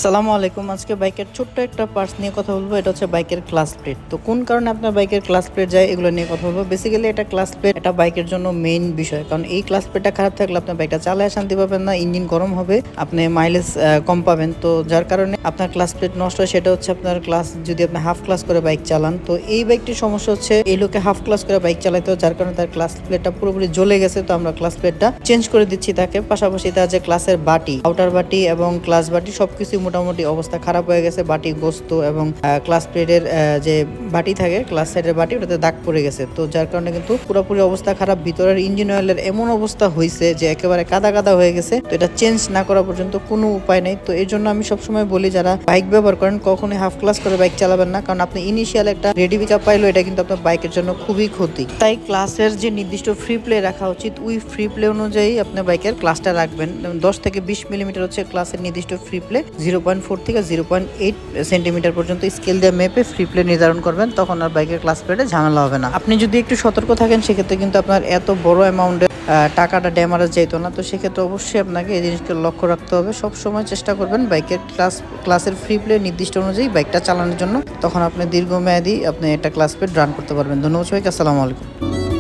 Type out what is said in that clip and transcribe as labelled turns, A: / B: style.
A: সালামু আলাইকুম। আজকে বাইকের ছোট্ট একটা পার্টস নিয়ে কথা বলবো। এটা হচ্ছে বাইকের ক্লাচ প্লেট। তো কোন কারণে আপনার বাইকের ক্লাচ প্লেট যায় এগুলো নিয়ে কথা বলবো। বেসিক্যালি এটা ক্লাচ প্লেট এটা বাইকের জন্য মেইন বিষয়, কারণ এই ক্লাচ প্লেটটা খারাপ থাকলে আপনার বাইকটা চালায় শান্তি পাবেন না, ইঞ্জিন গরম হবে, আপনি মাইলেজ কম পাবেন। তো যার কারণে আপনার ক্লাচ প্লেট নষ্ট হয়। সেটা হচ্ছে আপনার ক্লাস যদি আপনি হাফ ক্লাস করে বাইক চালান, তো এই বাইকটির সমস্যা হচ্ছে এই লোকে হাফ ক্লাস করে বাইক চালাইতো, যার কারণে তার ক্লাস প্লেটটা পুরোপুরি জ্বলে গেছে। তো আমরা ক্লাস প্লেটটা চেঞ্জ করে দিচ্ছি তাকে। পাশাপাশি তার যে ক্লাসের বাটি, আউটার বাটি এবং ক্লাস বাটি সবকিছু মোটামুটি অবস্থা খারাপ হয়ে গেছে। বাটি গোস্ত এবং ক্লাস প্লেটের যে বাটি থাকে, ক্লাস সাইডের বাটি, ওটাতে দাগ পড়ে গেছে। তো যার কারণে কিন্তু পুরোপুরি অবস্থা খারাপ। ভিতরের ইঞ্জিন অয়েলের এমন অবস্থা হয়েছে যে একেবারে কাদা কাদা হয়ে গেছে। তো এটা চেঞ্জ না করা পর্যন্ত কোনো উপায় নেই। তো এই জন্য আমি সবসময় বলি, যারা বাইক ব্যবহার করেন কখনোই হাফ ক্লাস করে বাইক চালাবেন না, কারণ আপনি ইনিশিয়াল একটা রেডি পিক আপ পাইলো, এটা কিন্তু আপনার বাইকের জন্য খুবই ক্ষতি। তাই ক্লাসের যে নির্দিষ্ট ফ্রি প্লে রাখা উচিত, ওই ফ্রি প্লে অনুযায়ী আপনার বাইকের ক্লাসটা রাখবেন। 10 থেকে 20 মিলিমিটার হচ্ছে ক্লাসের নির্দিষ্ট ফ্রি প্লে, 0.4 থেকে 0.8 সেন্টিমিটার পর্যন্ত স্কেল দিয়ে মেপে ফ্রি প্লে নির্ধারণ করবেন। তখন আর বাইকের ক্লাস প্লেটে ঝামেলা হবে না। আপনি যদি একটু সতর্ক থাকেন, সেক্ষেত্রে কিন্তু আপনার এত বড় অ্যামাউন্টের টাকাটা ড্যামারেজ যাইতো না। তো সেক্ষেত্রে অবশ্যই আপনাকে এই জিনিসকে লক্ষ্য রাখতে হবে। সব সময় চেষ্টা করবেন বাইকের ক্লাসের ফ্রি প্লে নির্দিষ্ট অনুযায়ী বাইকটা চালানোর জন্য। তখন আপনি দীর্ঘমেয়াদী আপনি একটা ক্লাস প্লেট রান করতে পারবেন। ধন্যবাদ সবাইকে। আসসালামু আলাইকুম।